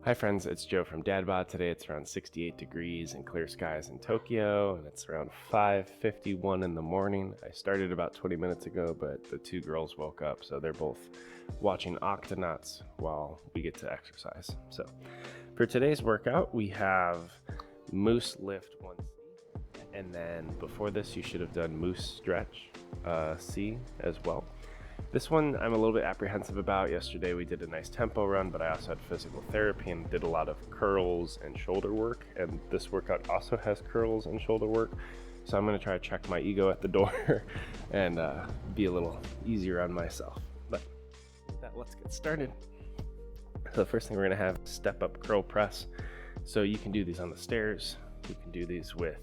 Hi friends, it's Joe from DadBod. Today it's around 68 degrees and clear skies in Tokyo, and it's around 5:51 in the morning. I started about 20 minutes ago, but the two girls woke up, so they're both watching Octonauts while we get to exercise. So for today's workout, we have Moose Lift 1C, and then before this you should have done Moose Stretch C as well. This one I'm a little bit apprehensive about. Yesterday we did a nice tempo run, but I also had physical therapy and did a lot of curls and shoulder work, and this workout also has curls and shoulder work. So I'm going to try to check my ego at the door and be a little easier on myself. But with that, let's get started. So the first thing we're going to have is step up curl press. So you can do these on the stairs. You can do these with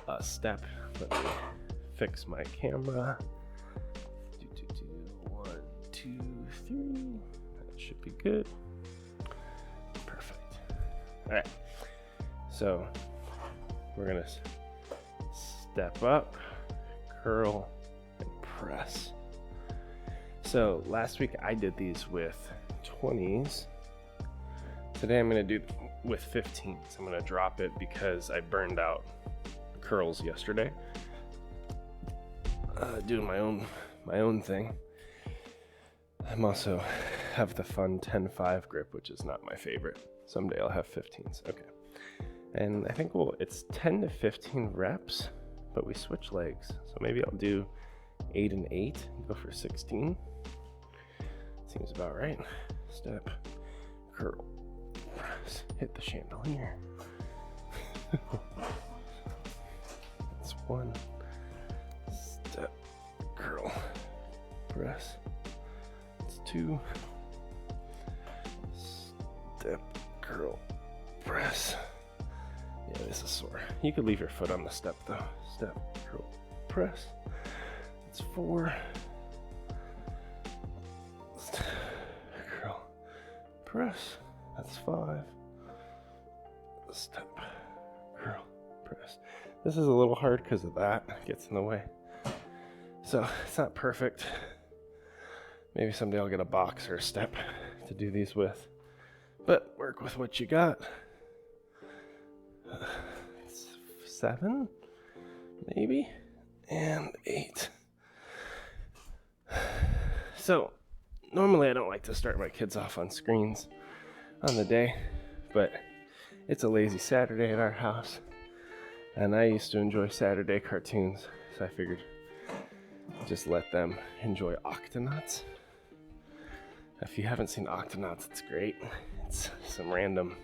a step. Let me fix my camera. 2, 3, that should be good. Perfect. All right, so we're gonna step up, curl, and press. So last week I did these with 20s. Today I'm gonna do with 15s. I'm gonna drop it because I burned out curls yesterday. Doing my own thing. I'm also have the fun 10-5 grip, which is not my favorite. Someday I'll have 15s. Okay. And I think it's 10 to 15 reps, but we switch legs. So maybe I'll do 8 and 8, go for 16. Seems about right. Step, curl, press, hit the chandelier. That's 1. Step, curl, press. 2. Step, curl, press. Yeah, this is sore. You could leave your foot on the step though. Step, curl, press. That's 4. Step, curl, press. That's 5. Step, curl, press. This is a little hard because of that. It gets in the way. So it's not perfect. Maybe someday I'll get a box or a step to do these with, but work with what you got. 7, maybe, and 8. So normally I don't like to start my kids off on screens on the day, but it's a lazy Saturday at our house, and I used to enjoy Saturday cartoons, so I figured just let them enjoy Octonauts. If you haven't seen Octonauts, it's great. It's some random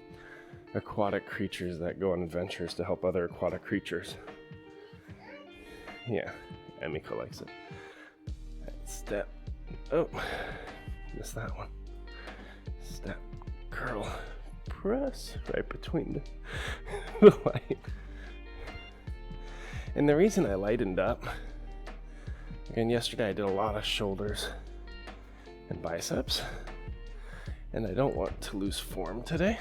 aquatic creatures that go on adventures to help other aquatic creatures. Yeah, Emiko likes it. Step. Oh, missed that one. Step, curl, press right between the light. And the reason I lightened up, again, yesterday I did a lot of shoulders and biceps, and I don't want to lose form today.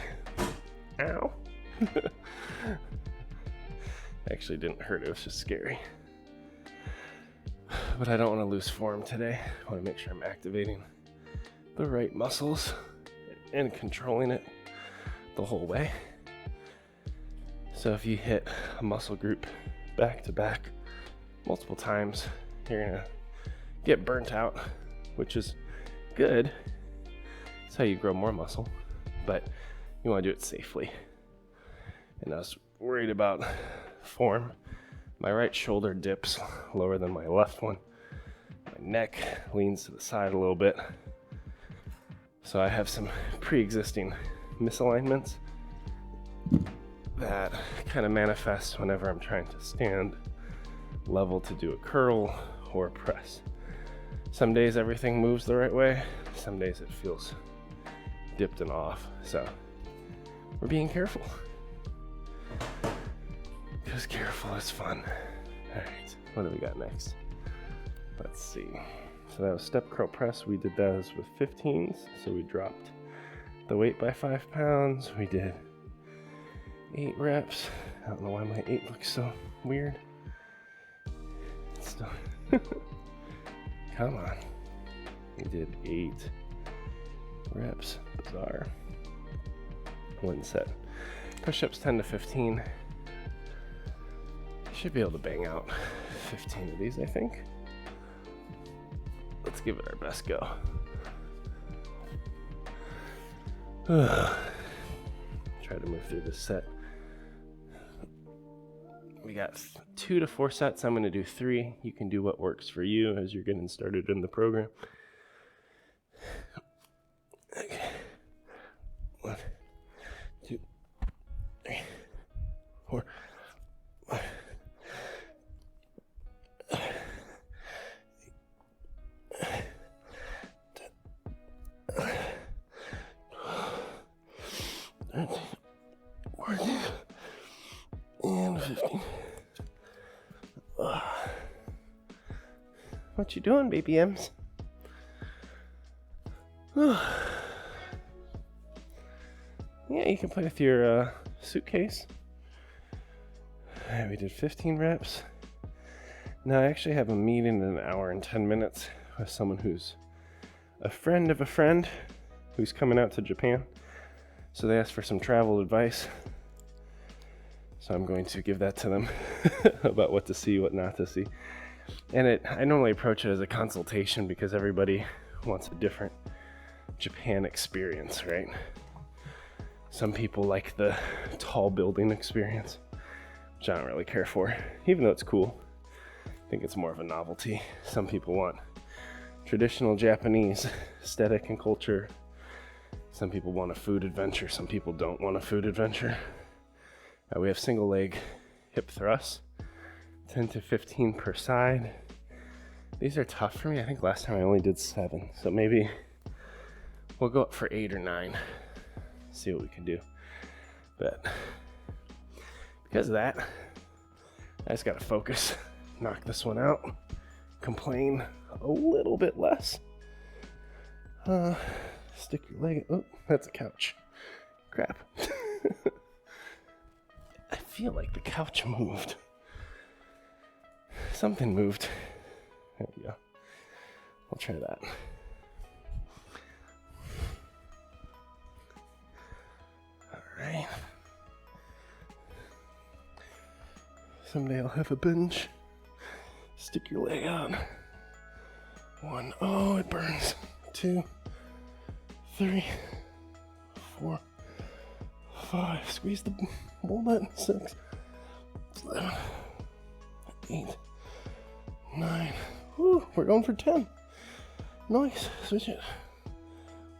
Ow. Actually didn't hurt, it was just scary. But I don't want to lose form today. I want to make sure I'm activating the right muscles and controlling it the whole way. So if you hit a muscle group back to back multiple times, you're gonna get burnt out, which is good. That's how you grow more muscle, but you want to do it safely. And I was worried about form. My right shoulder dips lower than my left one. My neck leans to the side a little bit. So I have some pre-existing misalignments that kind of manifest whenever I'm trying to stand level to do a curl or a press. Some days everything moves the right way, some days it feels dipped and off, so we're being careful. Because careful is fun. Alright, what do we got next? Let's see. So that was step, curl, press. We did those with 15s, so we dropped the weight by 5 pounds. We did 8 reps. I don't know why my 8 looks so weird. Still. Come on. We did 8 reps. Bizarre. one set. Push-ups 10 to 15. Should be able to bang out 15 of these, I think. Let's give it our best go. Try to move through this set. We got 2 to 4 sets. I'm going to do 3. You can do what works for you as you're getting started in the program. Okay. 1, 2, 3, 4, 5. 14, and 15. What you doing, baby M's? Yeah, you can play with your suitcase. We did 15 reps. Now I actually have a meeting in an hour and 10 minutes with someone who's a friend of a friend who's coming out to Japan. So they asked for some travel advice. So I'm going to give that to them about what to see, what not to see. And I normally approach it as a consultation because everybody wants a different Japan experience, right? Some people like the tall building experience, which I don't really care for, even though it's cool. I think it's more of a novelty. Some people want traditional Japanese aesthetic and culture. Some people want a food adventure. Some people don't want a food adventure. We have single leg hip thrusts, 10 to 15 per side. These are tough for me. I think last time I only did 7. So maybe we'll go up for 8 or 9. See what we can do. But because of that, I just gotta focus, knock this one out, complain a little bit less. Stick your leg, oh, that's a couch. Crap. I feel like the couch moved. Something moved. There we go. I'll try that. Alright. Someday I'll have a binge. Stick your leg out. 1, oh, it burns. 2, 3, 4, 5. Squeeze the ball button. 6, 7, 8, 9. Woo, we're going for 10. Nice. Switch it.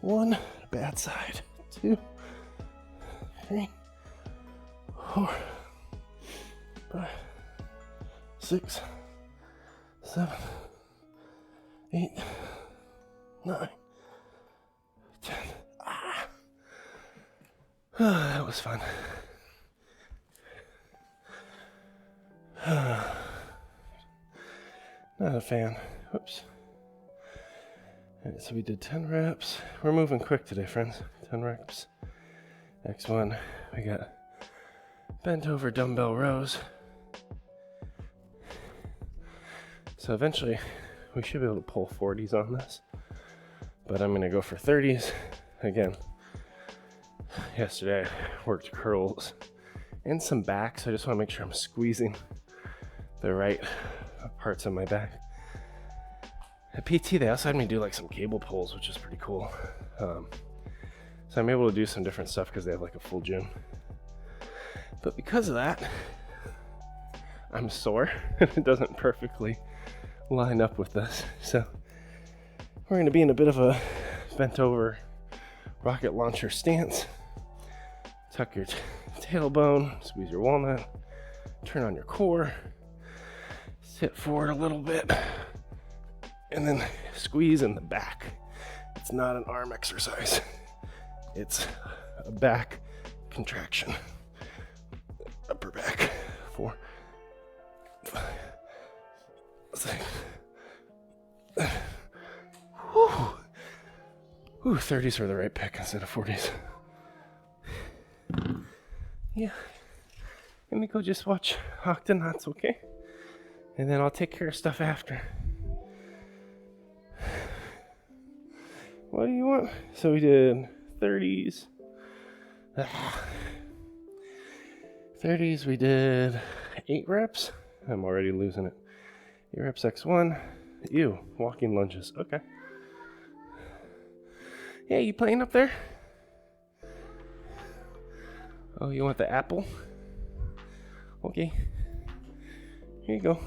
1, bad side. 2, 3, 4, 5, 6, 7, 8, 9, 10. That was fun. Not a fan. Whoops. Alright, so we did 10 reps. We're moving quick today, friends. 10 reps. Next one, we got bent over dumbbell rows. So eventually, we should be able to pull 40s on this. But I'm gonna go for 30s. Again, yesterday I worked curls and some back, so I just wanna make sure I'm squeezing the right parts of my back. At PT, they also had me do like some cable pulls, which is pretty cool. So I'm able to do some different stuff because they have like a full gym. But because of that, I'm sore and it doesn't perfectly line up with this. So we're gonna be in a bit of a bent over rocket launcher stance. Tuck your tailbone, squeeze your walnut, turn on your core, sit forward a little bit, and then squeeze in the back. It's not an arm exercise. It's a back contraction. Upper back. 4, 5, 6. Ooh, 30s are the right pick instead of 40s. Yeah. Let me go just watch Octonauts, okay? And then I'll take care of stuff after. What do you want? So we did 30s. 30s, we did 8 reps. I'm already losing it. 8 reps X1. Ew, walking lunges. Okay. Yeah, you playing up there? Oh, you want the apple? Okay. Here you go.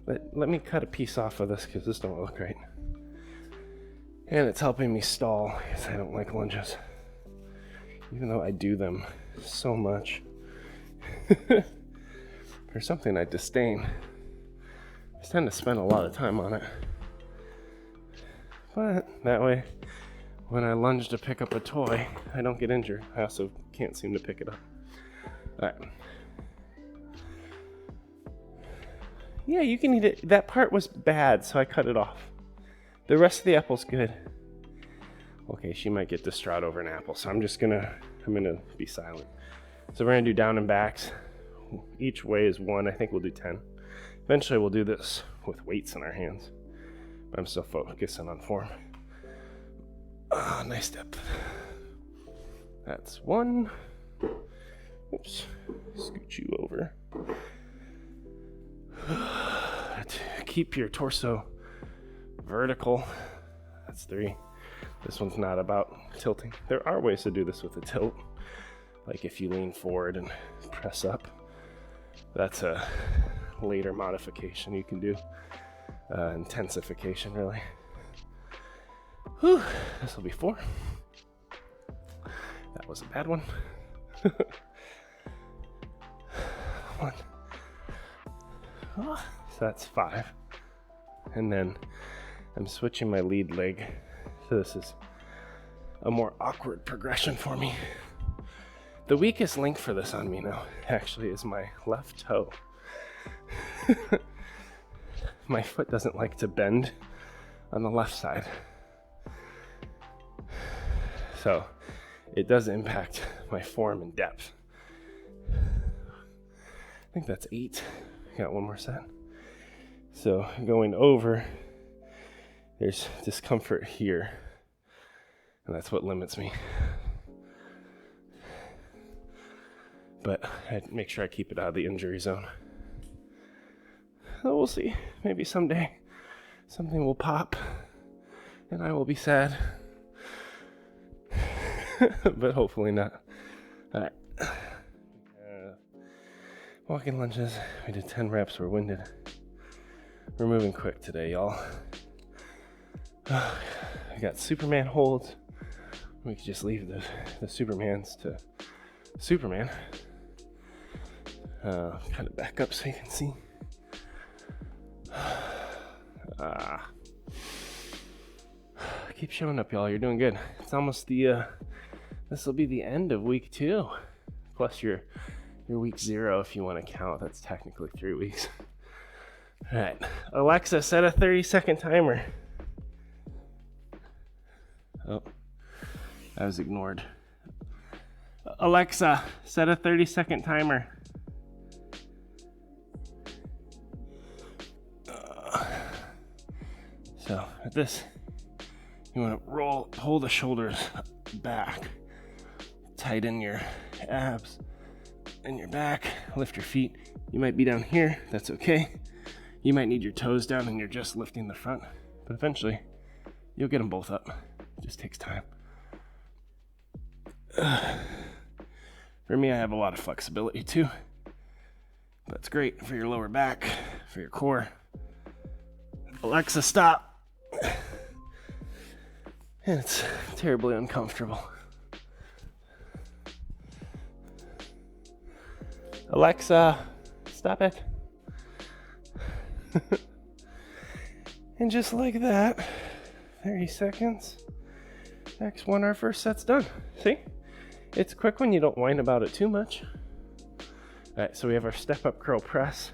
Let me cut a piece off of this because this don't look right. And it's helping me stall because I don't like lunges. Even though I do them so much. For something I disdain. I tend to spend a lot of time on it. But that way, when I lunge to pick up a toy, I don't get injured. I also can't seem to pick it up. Alright. Yeah, you can eat it. That part was bad, so I cut it off. The rest of the apple's good. Okay, she might get distraught over an apple, so I'm gonna be silent. So we're gonna do down and backs. Each way is 1. I think we'll do 10. Eventually we'll do this with weights in our hands. But I'm still focusing on form. Ah, nice step. That's 1. Oops. Scoot you over. Keep your torso vertical. That's 3. This one's not about tilting. There are ways to do this with a tilt. Like if you lean forward and press up. That's a later modification you can do. Intensification, really. Whew, this will be 4. That was a bad one. 1. Oh, so that's 5. And then I'm switching my lead leg. So this is a more awkward progression for me. The weakest link for this on me now, actually, is my left toe. My foot doesn't like to bend on the left side. So it does impact my form and depth. I think that's 8. Got one more set. So going over, there's discomfort here. And that's what limits me. But I make sure I keep it out of the injury zone. So we'll see. Maybe someday something will pop and I will be sad. But hopefully not. Alright. Walking lunges. We did 10 reps. We're winded. We're moving quick today, y'all. I got Superman holds. We could just leave the Supermans to Superman. Kind of back up so you can see. Keep showing up, y'all. You're doing good. It's almost this will be the end of week 2. Plus your week 0 if you want to count. That's technically 3 weeks. All right. Alexa, set a 30-second timer. Oh, I was ignored. Alexa, set a 30-second timer. So at this, you want to pull the shoulders back, tighten your abs and your back, lift your feet. You might be down here, that's okay. You might need your toes down and you're just lifting the front, but eventually you'll get them both up. It just takes time. For me, I have a lot of flexibility too. That's great for your lower back, for your core. Alexa, stop. And it's terribly uncomfortable. Alexa, stop it. And just like that, 30 seconds. X1, our first set's done. See? It's quick when you don't whine about it too much. Alright, so we have our step-up curl press.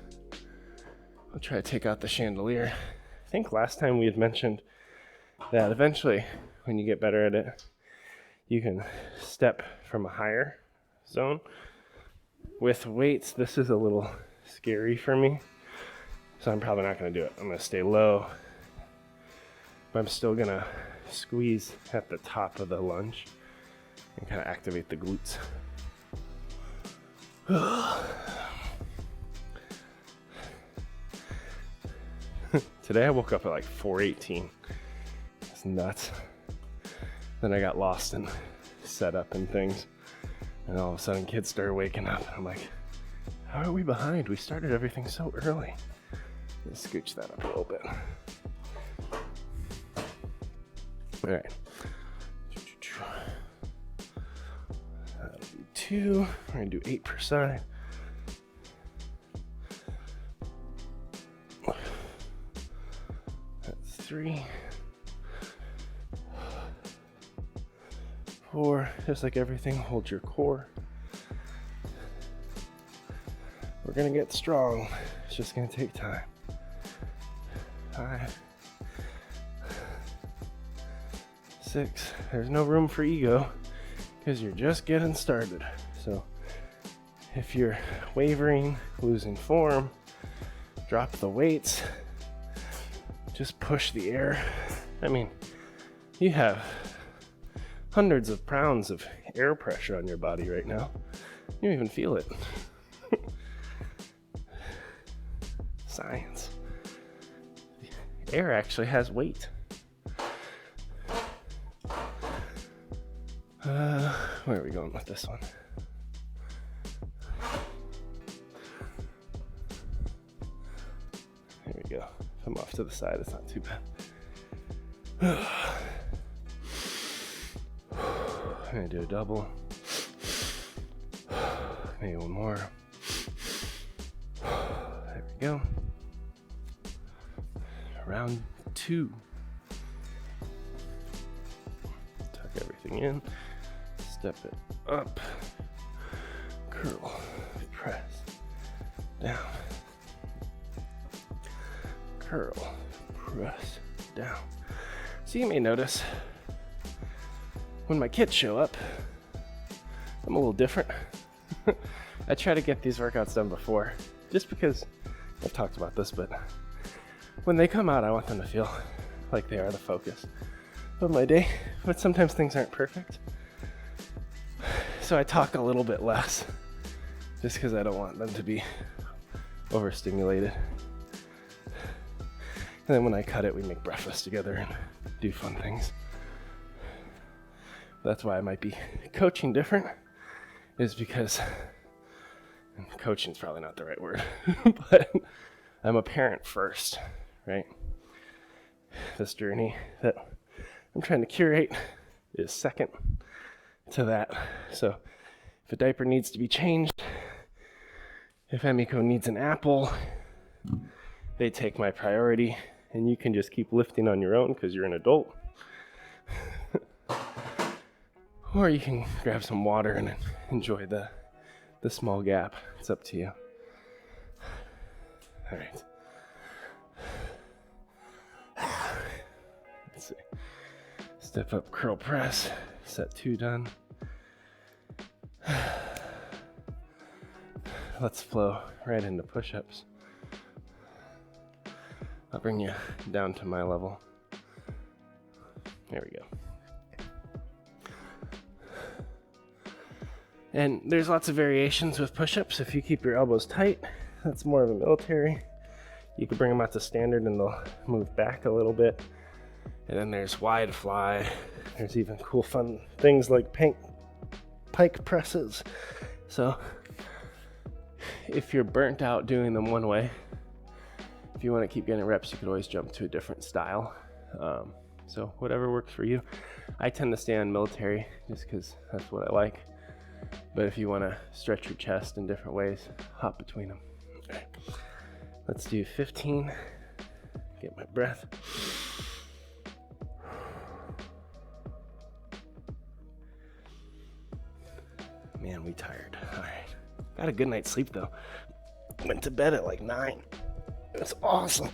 I'll try to take out the chandelier. I think last time we had mentioned that eventually, when you get better at it, you can step from a higher zone. With weights, this is a little scary for me, so I'm probably not going to do it. I'm going to stay low, but I'm still going to squeeze at the top of the lunge and kind of activate the glutes. Today I woke up at like 4:18. It's nuts. Then I got lost in setup and things, and all of a sudden kids started waking up. I'm like, how are we behind? We started everything so early. Let's scooch that up a little bit. All right. That'll be 2. We're gonna do 8 per side. That's 3. 4. Just like everything, hold your core. We're gonna get strong. It's just gonna take time. 5. 6. There's no room for ego because you're just getting started. So if you're wavering, losing form, drop the weights, just push the air. I mean, you have hundreds of pounds of air pressure on your body right now. You don't even feel it. Science. Air actually has weight. Where are we going with this one? There we go. If I'm off to the side, it's not too bad. I'm gonna do a double. Maybe one more. There we go. Round 2. Tuck everything in. Step it up. Curl. Press. Down. Curl. Press. Down. So you may notice when my kids show up, I'm a little different. I try to get these workouts done before, just because I've talked about this, but when they come out, I want them to feel like they are the focus of my day, but sometimes things aren't perfect. So I talk a little bit less, just because I don't want them to be overstimulated. And then when I cut it, we make breakfast together and do fun things. That's why I might be coaching different, is because, and coaching's probably not the right word, but I'm a parent first, right? This journey that I'm trying to curate is second to that. So if a diaper needs to be changed, if Emiko needs an apple, they take my priority, and you can just keep lifting on your own because you're an adult. Or you can grab some water and enjoy the small gap. It's up to you. All right. Let's see. Step up, curl press. Set 2 done. Let's flow right into push-ups. I'll bring you down to my level. There we go. And there's lots of variations with push-ups. If you keep your elbows tight, that's more of a military. You can bring them out to standard and they'll move back a little bit. And then there's wide fly. There's even cool fun things like pike presses. So if you're burnt out doing them one way, if you want to keep getting reps, you could always jump to a different style. So whatever works for you. I tend to stay on military just because that's what I like. But if you want to stretch your chest in different ways, hop between them. All right. Let's do 15. Get my breath. Man, we tired. All right. Got a good night's sleep though. Went to bed at like 9. It was awesome.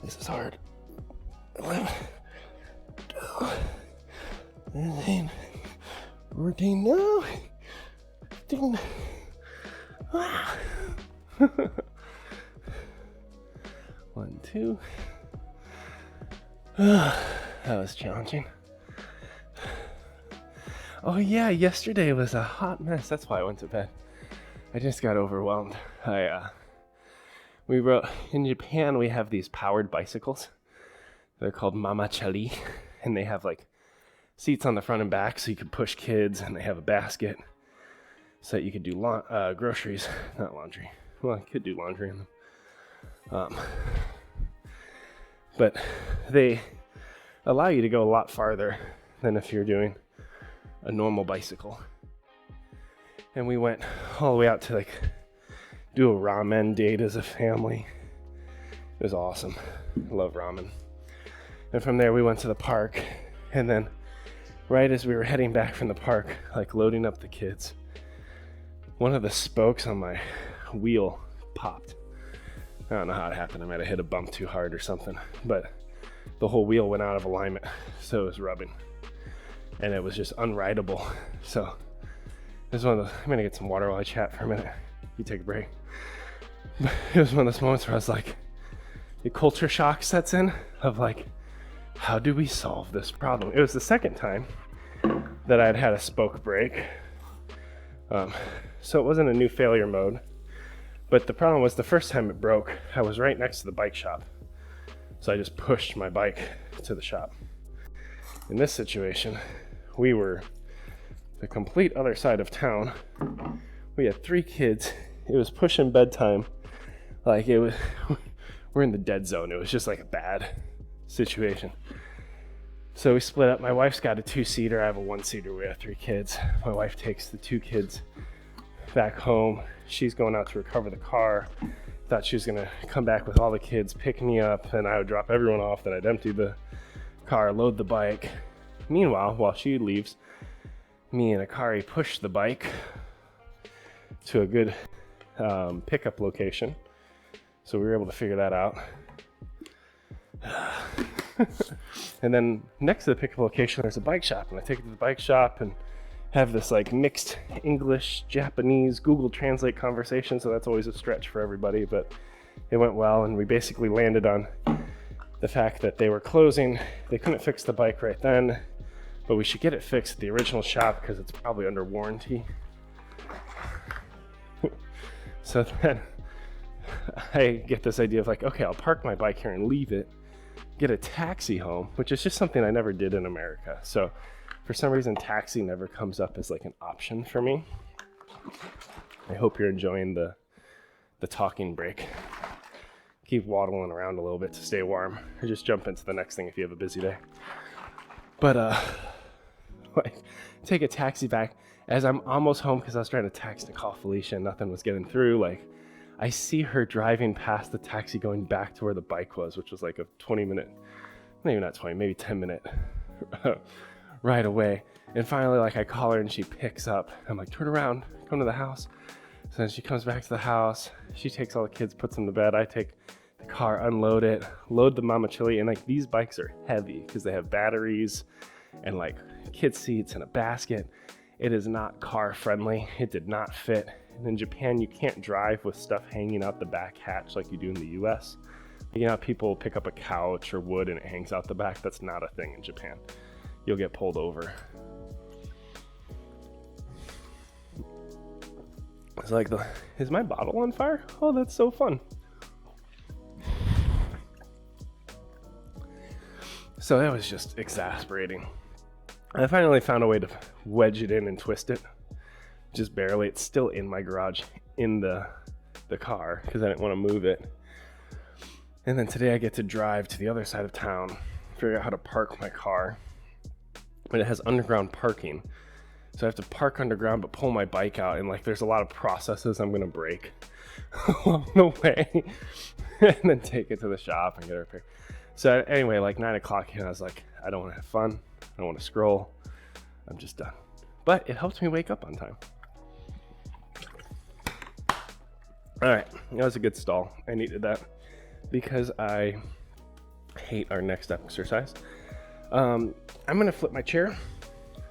This is hard. 11, 12, 13, 14, no, 15. 1, 2. That was challenging. Oh yeah, yesterday was a hot mess. That's why I went to bed. I just got overwhelmed. We wrote, in Japan, we have these powered bicycles. They're called mamachari, and they have like seats on the front and back so you could push kids, and they have a basket so that you could do groceries, not laundry. Well, I could do laundry in them. But they allow you to go a lot farther than if you're doing a normal bicycle. And we went all the way out to like do a ramen date as a family. It was awesome. I love ramen. And from there we went to the park, and then right as we were heading back from the park, like loading up the kids, one of the spokes on my wheel popped. I don't know how it happened. I might have hit a bump too hard or something, but the whole wheel went out of alignment, so it was rubbing, and it was just unrideable. So it was one of the, I'm gonna get some water while I chat for a minute. You take a break. But it was one of those moments where I was like, the culture shock sets in of like, how do we solve this problem? It was the second time that I'd had a spoke break. So it wasn't a new failure mode, but the problem was the first time it broke, I was right next to the bike shop. So I just pushed my bike to the shop. In this situation, we were the complete other side of town. We had 3 kids. It was pushing bedtime. Like it was, we're in the dead zone. It was just like a bad situation. So we split up. My wife's got a 2-seater. I have a 1-seater. We have 3 kids. My wife takes the 2 kids back home. She's going out to recover the car. Thought she was gonna come back with all the kids, pick me up, and I would drop everyone off. Then I'd empty the car, load the bike. Meanwhile, while she leaves, me and Akari push the bike to a good pickup location. So we were able to figure that out. And then next to the pickup location, there's a bike shop, and I take it to the bike shop and have this like mixed English, Japanese, Google Translate conversation. So that's always a stretch for everybody, but it went well. And we basically landed on the fact that they were closing. They couldn't fix the bike right then, but we should get it fixed at the original shop because it's probably under warranty. So then I get this idea of like, okay, I'll park my bike here and leave it, get a taxi home, which is just something I never did in America. So for some reason, taxi never comes up as like an option for me. I hope you're enjoying the talking break. Keep waddling around a little bit to stay warm, or just jump into the next thing if you have a busy day. But like, take a taxi back. As I'm almost home, because I was trying to text and call Felicia and nothing was getting through, like I see her driving past the taxi going back to where the bike was, which was like a 20-minute, maybe not 20, maybe 10-minute ride away. And finally, like I call her and she picks up. I'm like, turn around, come to the house. So then she comes back to the house. She takes all the kids, puts them to bed. I take the car, unload it, load the mama chili. And like these bikes are heavy because they have batteries and like kid seats and a basket. It is not car friendly. It did not fit. And in Japan, you can't drive with stuff hanging out the back hatch like you do in the US. You know, people pick up a couch or wood and it hangs out the back. That's not a thing in Japan. You'll get pulled over. It's like, is my bottle on fire? Oh, that's so fun. So that was just exasperating. I finally found a way to wedge it in and twist it. Just barely. It's still in my garage in the car because I didn't want to move it. And then today I get to drive to the other side of town, figure out how to park my car. But it has underground parking. So I have to park underground but pull my bike out, and like there's a lot of processes I'm gonna break along the way. And then take it to the shop and get it repaired. So anyway, like 9 o'clock here, I was like, I don't want to have fun. I don't want to scroll. I'm just done. But it helps me wake up on time. All right, that was a good stall. I needed that because I hate our next exercise. I'm gonna flip my chair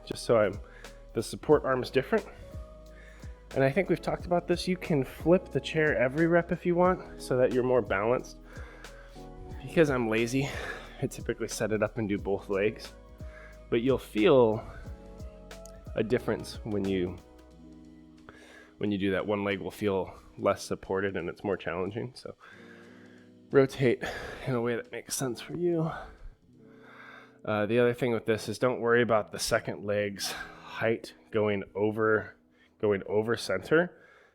just so the support arm is different. And I think we've talked about this. You can flip the chair every rep if you want so that you're more balanced. because I'm lazy, I typically set it up and do both legs, but you'll feel a difference when you do that. One leg will feel less supported and it's more challenging. So rotate in a way that makes sense for you. The other thing with this is don't worry about the second leg's height going over center.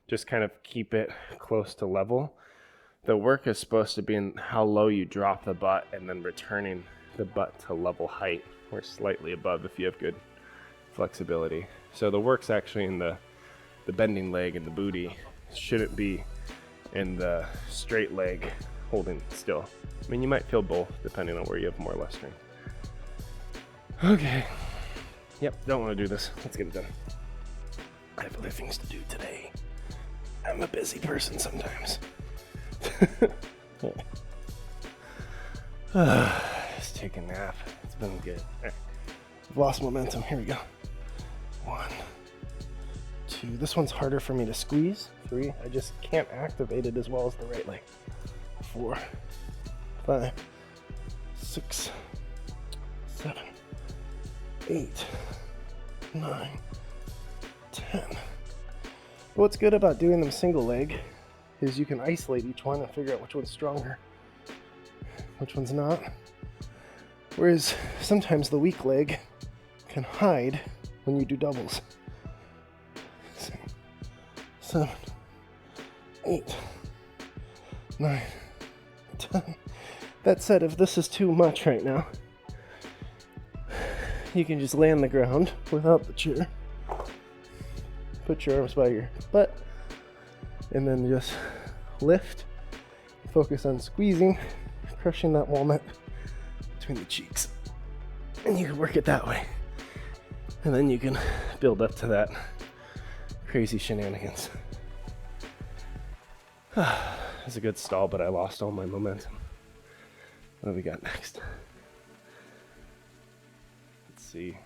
Just kind of keep it close to level. The work is supposed to be in how low you drop the butt and then returning the butt to level height or slightly above if you have good flexibility. So the work's actually in the bending leg and the booty. Shouldn't be in the straight leg holding still. I mean, you might feel both depending on where you have more or less strength. Okay. Yep, don't want to do this. Let's get it done. I have other things to do today. I'm a busy person sometimes. Just take a nap. It's been good. Right. I've lost momentum. Here we go. 1, 2. This one's harder for me to squeeze. 3. I just can't activate it as well as the right leg. 4, 5, 6, 7, 8, 9, 10. What's good about doing them single leg is you can isolate each one and figure out which one's stronger, which one's not. Whereas sometimes the weak leg can hide when you do doubles. 6, 7, 8, 9, 10. That said, if this is too much right now, you can just lay on the ground without the chair. Put your arms by your butt, and then just lift. Focus on squeezing, crushing that walnut between the cheeks. And you can work it that way. And then you can build up to that crazy shenanigans. It's a good stall, but I lost all my momentum. What do we got next? Let's see.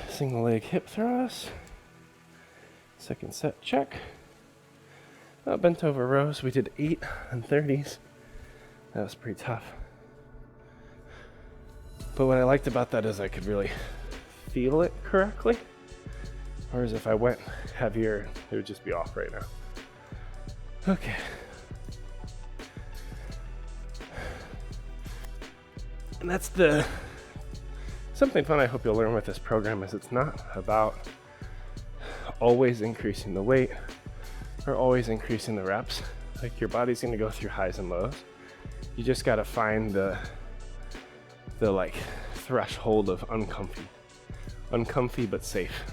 Single leg hip thrust. Second set, check. Bent over rows. We did 8 and 30s. That was pretty tough. But what I liked about that is I could really feel it correctly. Whereas if I went heavier, it would just be off right now. Okay. And that's something fun I hope you'll learn with this program is it's not about always increasing the weight or always increasing the reps. Like your body's gonna go through highs and lows. You just gotta find the like threshold of uncomfy but safe.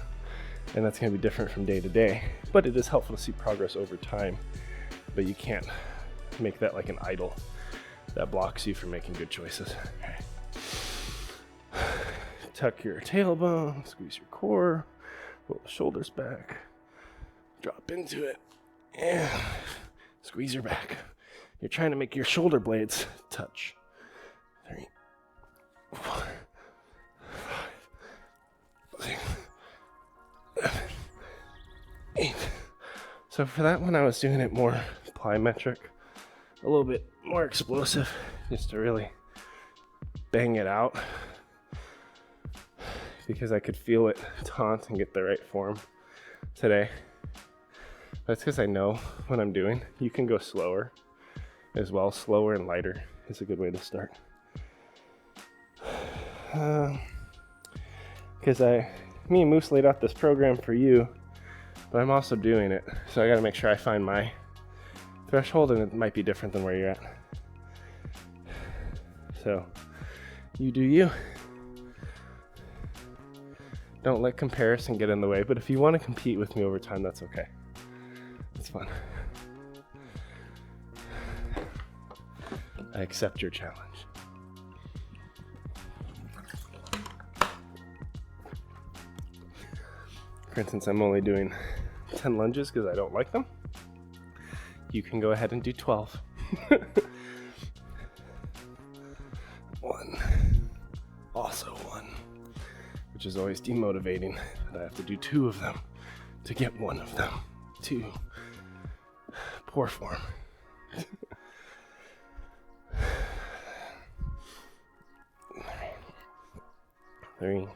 And that's gonna be different from day to day, but it is helpful to see progress over time. But you can't make that like an idol that blocks you from making good choices. Okay. Tuck your tailbone, squeeze your core, pull the shoulders back, drop into it, and squeeze your back. You're trying to make your shoulder blades touch. 3, 4, 5, 6, 7, 8. So for that one, I was doing it more plyometric, a little bit more explosive, just to really bang it out, because I could feel it taunt and get the right form today. That's because I know what I'm doing. You can go slower as well. Slower and lighter is a good way to start. Because me and Moose laid out this program for you, but I'm also doing it. So I gotta make sure I find my threshold, and it might be different than where you're at. So you do you. Don't let comparison get in the way, but if you want to compete with me over time, that's okay. It's fun. I accept your challenge. For instance, I'm only doing 10 lunges because I don't like them. You can go ahead and do 12. 1. Also 1. Which is always demotivating that I have to do 2 of them to get 1 of them. 2. Poor form. 3.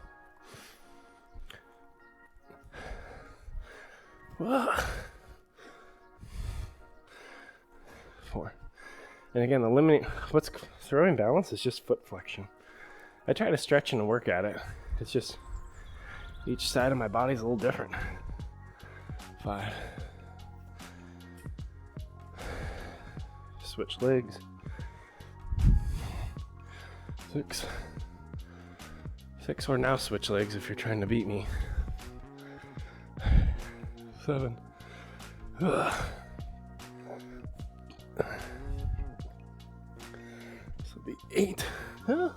4. And again, eliminate what's throwing balance is just foot flexion. I try to stretch and work at it. It's just each side of my body's a little different. 5. Switch legs. 6. 6 or now switch legs if you're trying to beat me. 7. This will be 8. Huh?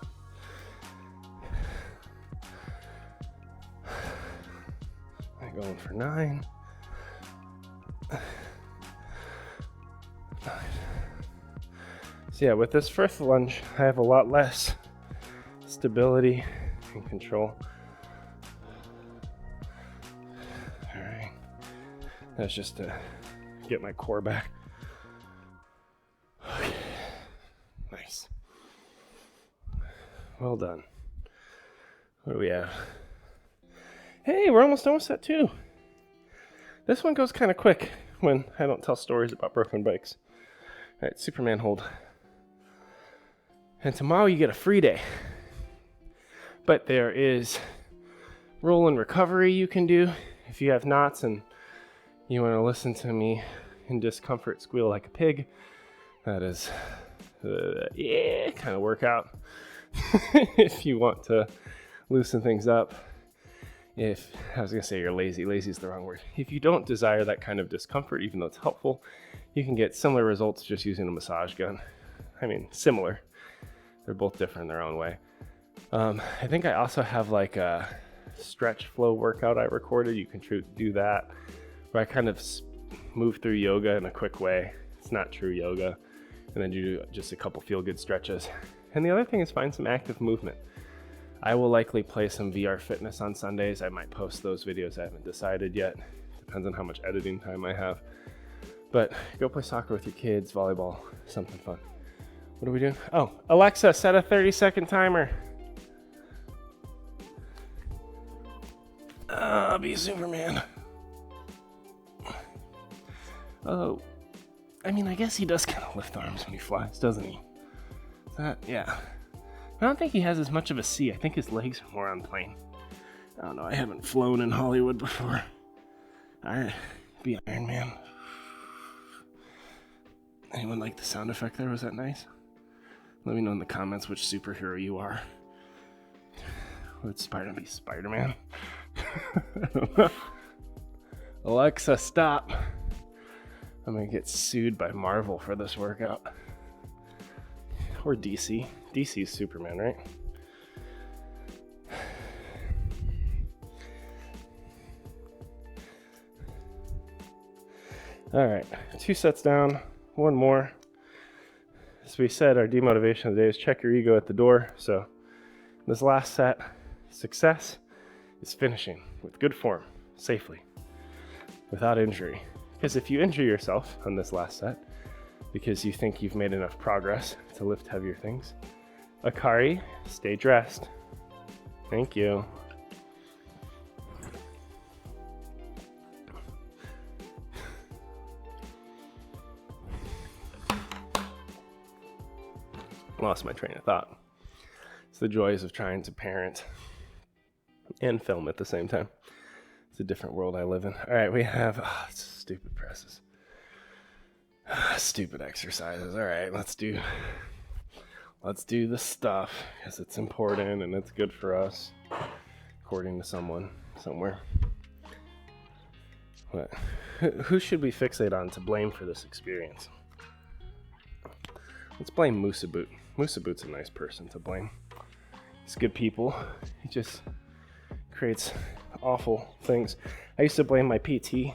I'm going for 9. 9. So yeah, with this first lunge, I have a lot less stability and control. All right, that's just to get my core back. Okay. Nice. Well done. What do we have? Hey, we're almost done with set 2. This one goes kind of quick when I don't tell stories about broken bikes. All right, Superman hold. And tomorrow you get a free day. But there is roll and recovery you can do if you have knots and you want to listen to me in discomfort squeal like a pig. That is kind of workout. If you want to loosen things up. If I was gonna say you're lazy is the wrong word. If you don't desire that kind of discomfort, even though it's helpful, you can get similar results just using a massage gun. I mean, similar. They're both different in their own way. I think I also have like a stretch flow workout I recorded. You can do that, where I kind of move through yoga in a quick way. It's not true yoga. And then you do just a couple feel good stretches. And the other thing is find some active movement. I will likely play some VR fitness on Sundays. I might post those videos. I haven't decided yet. Depends on how much editing time I have. But go play soccer with your kids, volleyball, something fun. What are we doing? Oh, Alexa, set a 30-second timer. I'll be Superman. Oh, I mean, I guess he does kind of lift arms when he flies, doesn't he? Yeah. I don't think he has as much of a C. I think his legs are more on plane. I don't know. I haven't flown in Hollywood before. I'd be Iron Man. Anyone like the sound effect there? Was that nice? Let me know in the comments which superhero you are. Would Spider-Man be Spider-Man? I don't know. Alexa, stop. I'm gonna get sued by Marvel for this workout. Or DC. DC's Superman, right? All right, 2 sets down, 1 more. As we said, our demotivation of the day is check your ego at the door. So this last set, success is finishing with good form, safely, without injury. Because if you injure yourself on this last set, because you think you've made enough progress to lift heavier things, Akari, stay dressed. Thank you. Lost my train of thought. It's the joys of trying to parent and film at the same time. It's a different world I live in. All right, we have stupid presses. Stupid exercises. All right, let's do the stuff because it's important and it's good for us, according to someone somewhere. What? Who should we fixate on to blame for this experience? Let's blame MooseABoot. MooseABoot's a nice person to blame. He's good people. He just creates awful things. I used to blame my PT,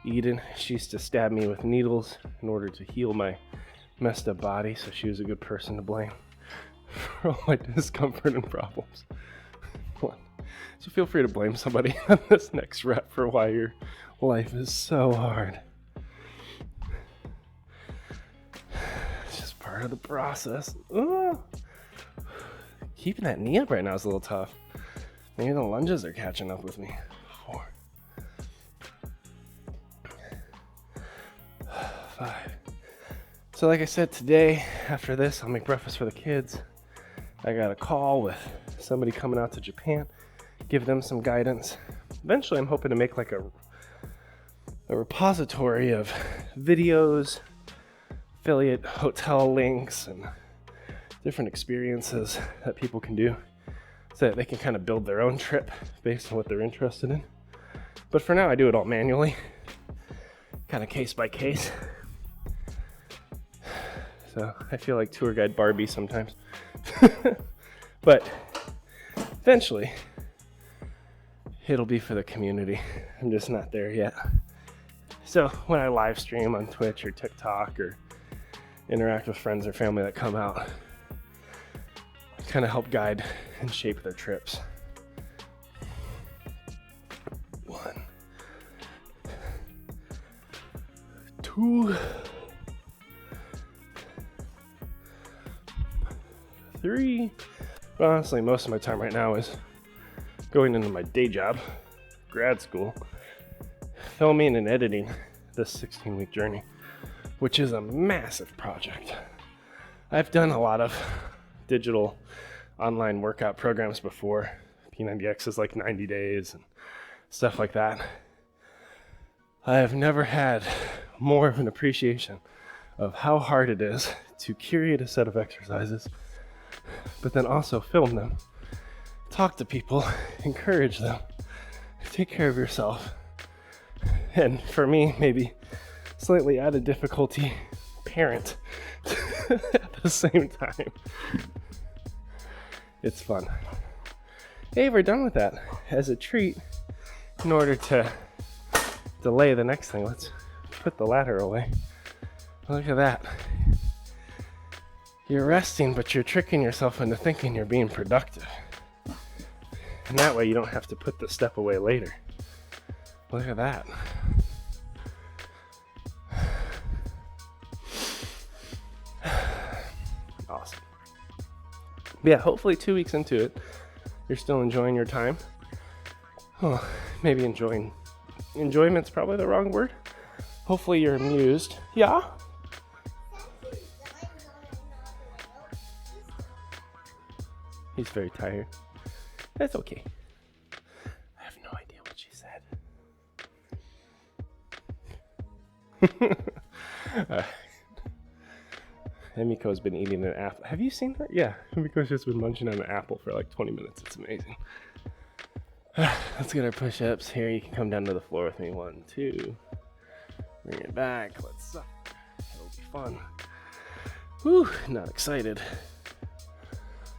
Eden. She used to stab me with needles in order to heal my messed up body, so she was a good person to blame for all my discomfort and problems. So feel free to blame somebody on this next rep for why your life is so hard. It's just part of the process. Keeping that knee up right now is a little tough. Maybe the lunges are catching up with me. 4, 5. So like I said, today, after this, I'll make breakfast for the kids. I got a call with somebody coming out to Japan, give them some guidance. Eventually, I'm hoping to make like a repository of videos, affiliate hotel links, and different experiences that people can do so that they can kind of build their own trip based on what they're interested in. But for now, I do it all manually, kind of case by case. So I feel like tour guide Barbie sometimes. But eventually, it'll be for the community. I'm just not there yet. So when I live stream on Twitch or TikTok or interact with friends or family that come out, I kind of help guide and shape their trips. 1, 2, 3. But honestly, most of my time right now is going into my day job, grad school, filming and editing this 16-week journey, which is a massive project. I've done a lot of digital online workout programs before. P90X is like 90 days and stuff like that. I have never had more of an appreciation of how hard it is to curate a set of exercises, but then also film them, talk to people, encourage them, take care of yourself, and for me, maybe slightly added difficulty, parent at the same time. It's fun. Hey, we're done with that. As a treat, in order to delay the next thing, let's put the ladder away. Look at that. You're resting, but you're tricking yourself into thinking you're being productive. And that way you don't have to put the step away later. Look at that. Awesome. But yeah, hopefully 2 weeks into it, you're still enjoying your time. Oh, maybe enjoying. Enjoyment's probably the wrong word. Hopefully you're amused. Yeah? He's very tired. That's okay. I have no idea what she said. Emiko's been eating an apple. Have you seen her? Yeah, Emiko's just been munching on an apple for like 20 minutes. It's amazing. Let's get our push-ups. Here, you can come down to the floor with me. 1, 2. Bring it back. Let's suck. It'll be fun. Whew, not excited.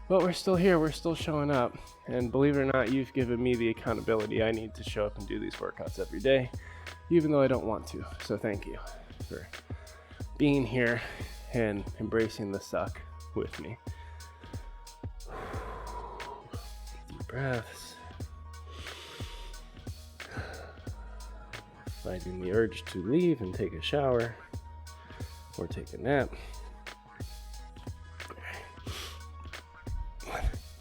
But we're still here. We're still showing up. And believe it or not, you've given me the accountability I need to show up and do these workouts every day, even though I don't want to. So thank you for being here and embracing the suck with me. Deep breaths. Fighting the urge to leave and take a shower or take a nap.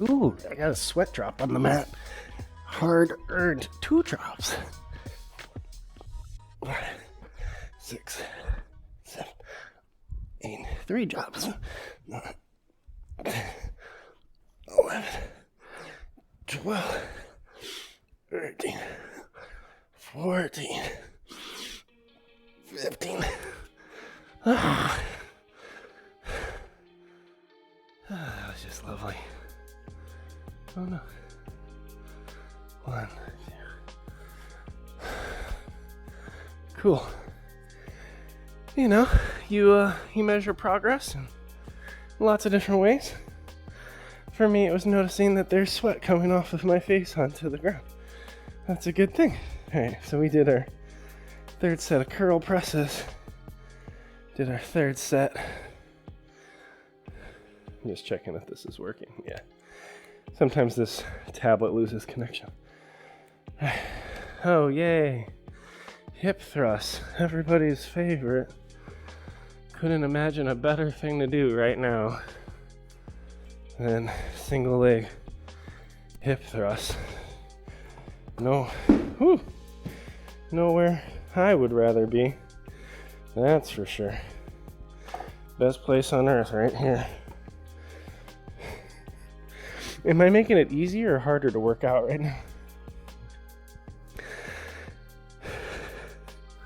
Ooh, I got a sweat drop on the mat. Hard earned 2 drops. 6, 7, 8, 3 drops. 9, 10, 11, 12, 13, 14, 15. That was just lovely. Oh no. 1, 2. Cool. You know, you measure progress in lots of different ways. For me, it was noticing that there's sweat coming off of my face onto the ground. That's a good thing. Alright, so we did our 3rd set of curl presses. Did our 3rd set. I'm just checking if this is working. Yeah. Sometimes this tablet loses connection. Oh, yay. Hip thrusts. Everybody's favorite. Couldn't imagine a better thing to do right now And then single leg hip thrust. Nowhere I would rather be. That's for sure. Best place on earth right here. Am I making it easier or harder to work out right now?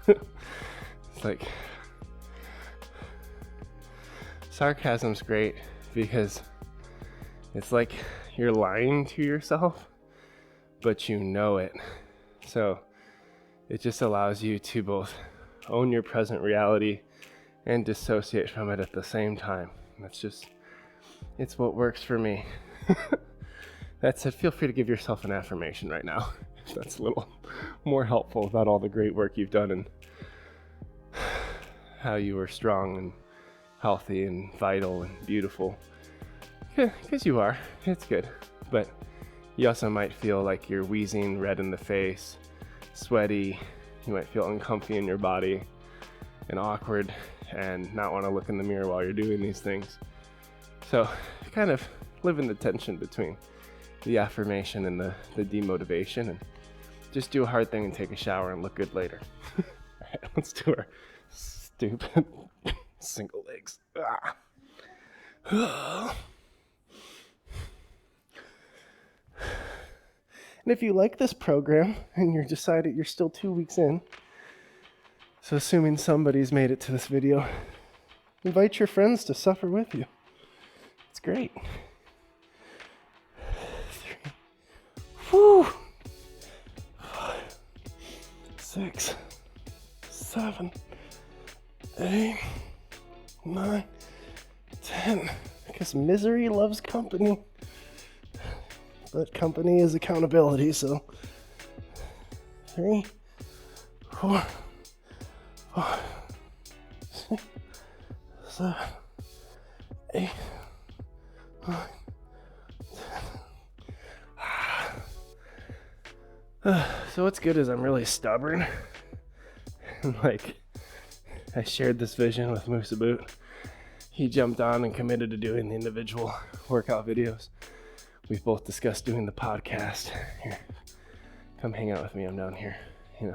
It's like, sarcasm's great because it's like you're lying to yourself, but you know it. So it just allows you to both own your present reality and dissociate from it at the same time. It's what works for me. That's it. Feel free to give yourself an affirmation right now. If that's a little more helpful about all the great work you've done and how you were strong and healthy and vital and beautiful. Because you are. It's good. But you also might feel like you're wheezing, red in the face, sweaty. You might feel uncomfy in your body and awkward and not want to look in the mirror while you're doing these things. So kind of live in the tension between the affirmation and the demotivation, and just do a hard thing and take a shower and look good later. All right, let's do our stupid single legs. And if you like this program and you're decided you're still 2 weeks in, so assuming somebody's made it to this video, invite your friends to suffer with you. It's great. 3, 5, 6, 7, 8, 9, 10. Because misery loves company. But company is accountability, so 3, 4, 5, 6, 7, 8, 9, 10. So what's good is I'm really stubborn. Like, I shared this vision with MooseABoot. He jumped on and committed to doing the individual workout videos. We've both discussed doing the podcast. Here, come hang out with me. I'm down here. We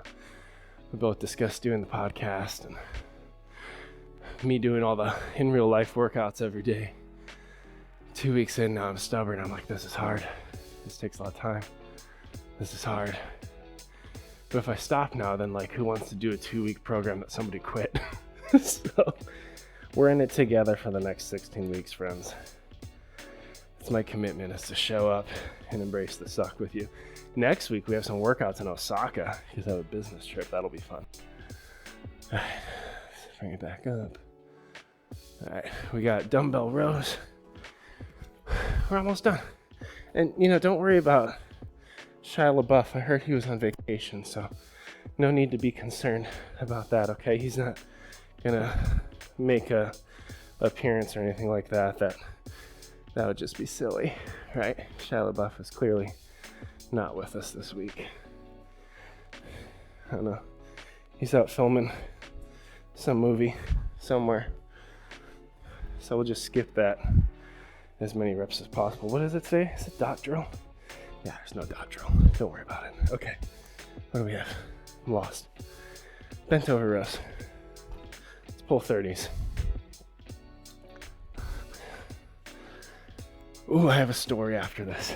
both discussed doing the podcast and me doing all the in real life workouts every day. 2 weeks in now, I'm stubborn. I'm like, this is hard. This takes a lot of time. This is hard. But if I stop now, then like, who wants to do a 2-week program that somebody quit? So we're in it together for the next 16 weeks, friends. It's my commitment is to show up and embrace the suck with you. Next week, we have some workouts in Osaka because I have a business trip. That'll be fun. All right, let's bring it back up. All right, we got dumbbell rows. We're almost done. And, don't worry about Shia LaBeouf. I heard he was on vacation, so no need to be concerned about that, okay? He's not gonna make a appearance or anything like that. That would just be silly, right? Shia LaBeouf is clearly not with us this week. I don't know. He's out filming some movie somewhere. So we'll just skip that as many reps as possible. What does it say? Is it dot drill? Yeah, there's no dot drill. Don't worry about it. Okay. What do we have? I'm lost. Bent over rows. Let's pull 30s. Ooh, I have a story after this.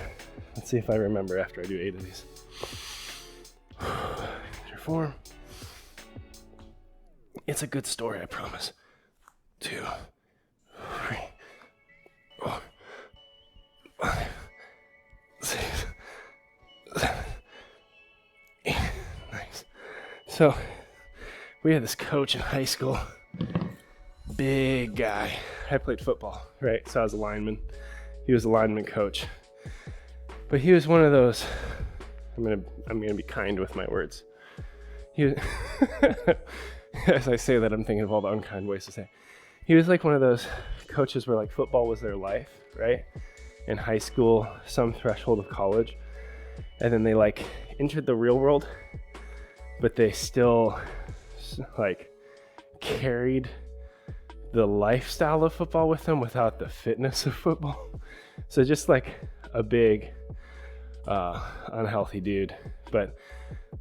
Let's see if I remember after I do 8 of these. Your form. It's a good story, I promise. 2, 3, 4, 5, 6, 7, 8. Nice. So, we had this coach in high school. Big guy. I played football, right? So I was a lineman. He was a lineman coach. But he was one of those, I'm gonna be kind with my words. He was, as I say that, I'm thinking of all the unkind ways to say it. He was like one of those coaches where like football was their life, right? In high school, some threshold of college. And then they like entered the real world, but they still like carried the lifestyle of football with him without the fitness of football. So just like a big unhealthy dude, but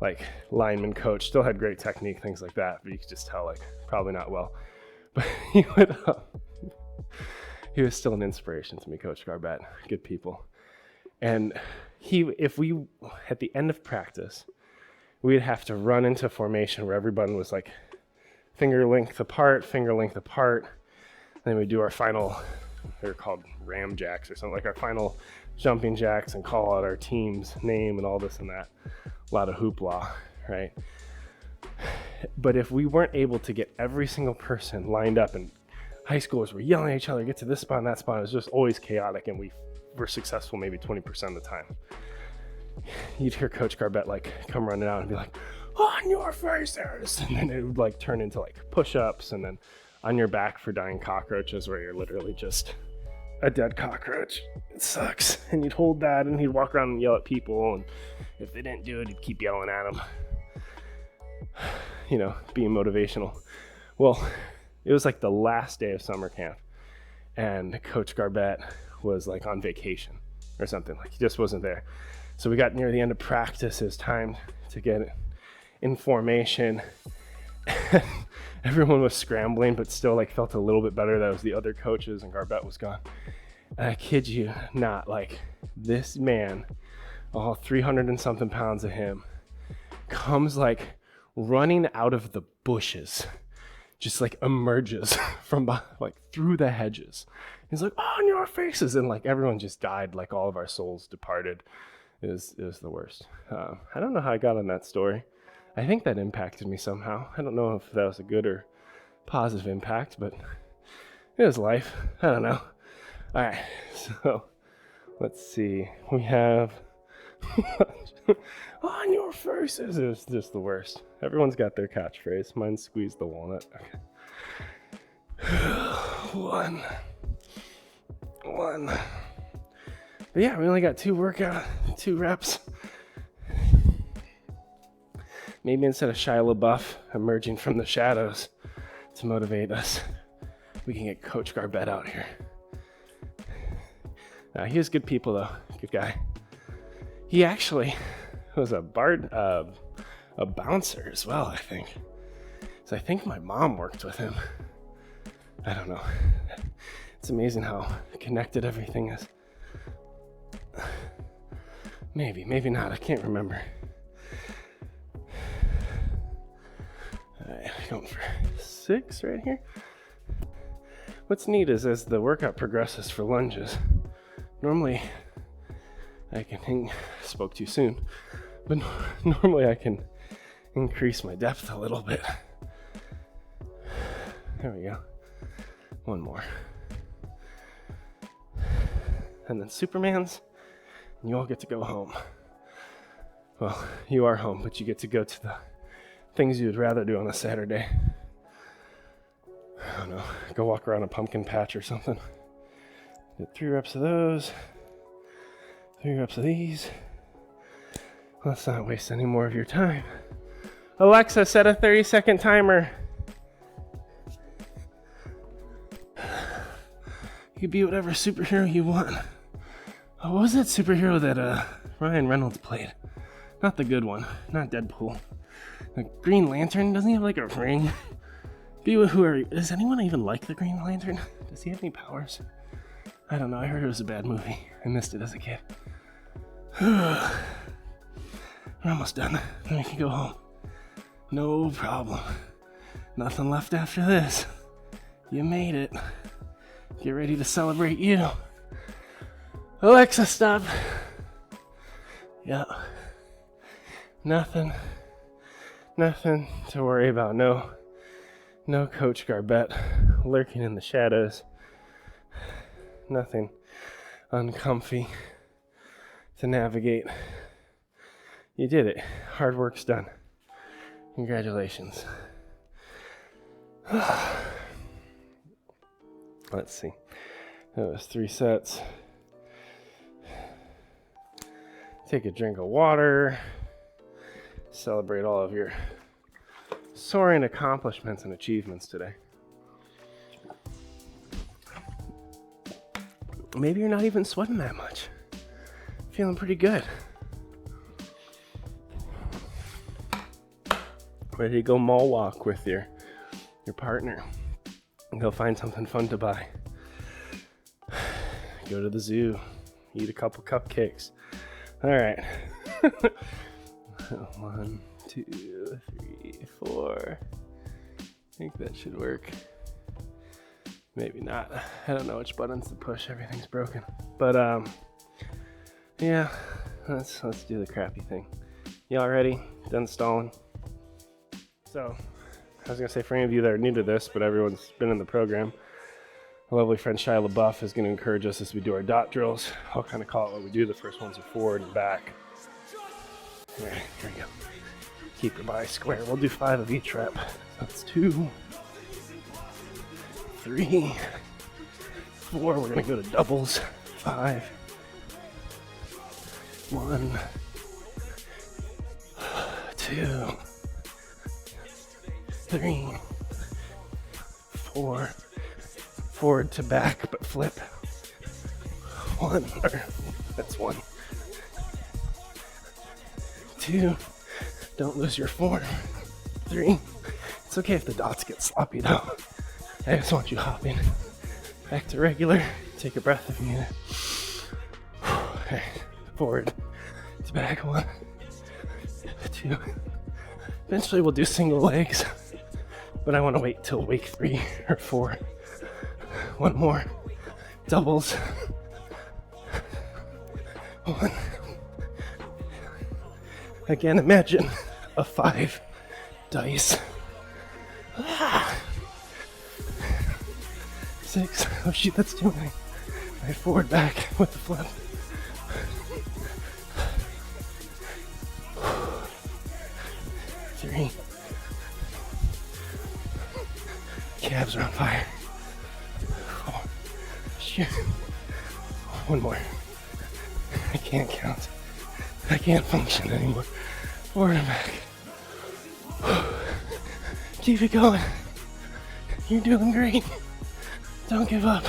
like lineman coach, still had great technique, things like that, but you could just tell like probably not well. But he was still an inspiration to me, Coach Garbett. Good people. And if we at the end of practice, we'd have to run into formation where everybody was like finger length apart. Then we do our final, they're called ram jacks or something, like our final jumping jacks, and call out our team's name and all this and that. A lot of hoopla, right? But if we weren't able to get every single person lined up, and high schoolers were yelling at each other, get to this spot and that spot, it was just always chaotic, and we were successful maybe 20% of the time. You'd hear Coach Garbett like come running out and be like, on your faces, and then it would like turn into like push-ups, and then on your back for dying cockroaches, where you're literally just a dead cockroach. It sucks. And you'd hold that, and he'd walk around and yell at people, and if they didn't do it, he'd keep yelling at them, you know, being motivational. Well, it was like the last day of summer camp, and Coach Garbett was like on vacation or something, like he just wasn't there. So we got near the end of practice. It was time to get in formation. Everyone was scrambling, but still like felt a little bit better that it was the other coaches and Garbett was gone. And I kid you not, like this man, all 300 and something pounds of him, comes like running out of the bushes, just like emerges from like through the hedges. He's like, on your faces, and like everyone just died, like all of our souls departed. It was the worst. I don't know how I got on that story. I think that impacted me somehow. I don't know if that was a good or positive impact, but it was life. I don't know. All right, so let's see. We have on your faces. It's just the worst. Everyone's got their catchphrase. Mine's squeeze the walnut. Okay. One. But yeah, we only got 2 reps. Maybe instead of Shia LaBeouf emerging from the shadows to motivate us, we can get Coach Garbett out here. He was good people though, good guy. He actually was a bouncer as well, I think. So I think my mom worked with him. I don't know. It's amazing how connected everything is. Maybe not, I can't remember. Alright, going for 6 right here. What's neat is as the workout progresses for lunges, normally I can, spoke too soon, but normally I can increase my depth a little bit. There we go. One more. And then Superman's, and you all get to go home. Well, you are home, but you get to go to the things you would rather do on a Saturday. I don't know, go walk around a pumpkin patch or something. Did 3 reps of those, 3 reps of these. Let's not waste any more of your time. Alexa, set a 30-second timer. You can be whatever superhero you want. Oh, what was that superhero that Ryan Reynolds played? Not the good one, not Deadpool. The Green Lantern, doesn't he have like a ring? Be with whoever. Does anyone even like the Green Lantern? Does he have any powers? I don't know, I heard it was a bad movie. I missed it as a kid. We're almost done. Then we can go home. No problem. Nothing left after this. You made it. Get ready to celebrate you. Alexa, stop. Yeah. Nothing to worry about. No Coach Garbett lurking in the shadows. Nothing uncomfy to navigate. You did it. Hard work's done. Congratulations. Let's see. That was 3 sets. Take a drink of water. Celebrate all of your soaring accomplishments and achievements today. Maybe you're not even sweating that much. Feeling pretty good. Ready to go mall walk with your partner and go find something fun to buy. Go to the zoo, eat a couple cupcakes. All right. 1, 2, 3, 4. I think that should work. Maybe not. I don't know which buttons to push. Everything's broken. But yeah, let's do the crappy thing. Y'all ready? Done stalling? So, I was gonna say, for any of you that are new to this, but everyone's been in the program, our lovely friend Shia LaBeouf is gonna encourage us as we do our dot drills. I'll kind of call it what we do. The first ones are forward and back. All right, here we go. Keep your body square. We'll do 5 of each rep. That's 2, 3, 4. We're gonna go to doubles. 5, 1, 2, 3, 4. Forward to back, but flip. 1, that's 1. 2, don't lose your form. 3, it's okay if the dots get sloppy though. I just want you hopping back to regular. Take a breath if you need it. Okay. Forward to back. 1, 2. Eventually we'll do single legs, but I want to wait till wake 3 or 4. 1 more. Doubles. 1. Again, imagine a 5 dice. 6. Oh shoot, that's too many. Right, forward, back with the flip. 3. Calves are on fire. 4. Shoot. 1 more. I can't count. I can't function anymore. Forward and back. Keep it going. You're doing great. Don't give up.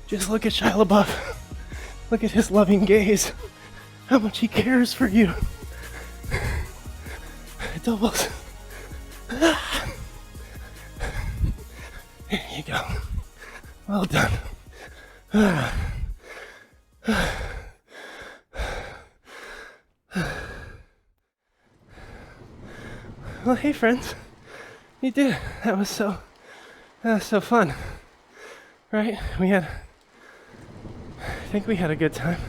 Just look at Shia LaBeouf. Look at his loving gaze. How much he cares for you. Doubles. There you go. Well done. Well, hey friends, you did it. That was so fun, right? I think we had a good time.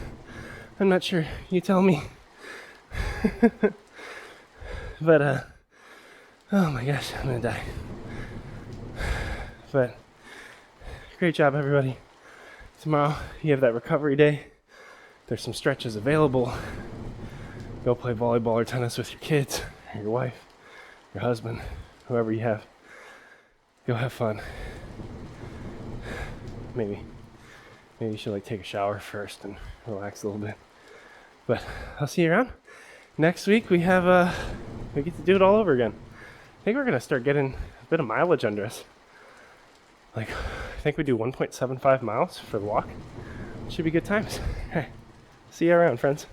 I'm not sure. You tell me. But oh my gosh, I'm gonna die. But great job, everybody. Tomorrow you have that recovery day. There's some stretches available. Go play volleyball or tennis with your kids, or your wife, your husband, whoever you have. Go have fun. Maybe you should take a shower first and relax a little bit. But I'll see you around. Next week we get to do it all over again. I think we're gonna start getting a bit of mileage under us. I think we do 1.75 miles for the walk. Should be good times. All right. See you around, friends.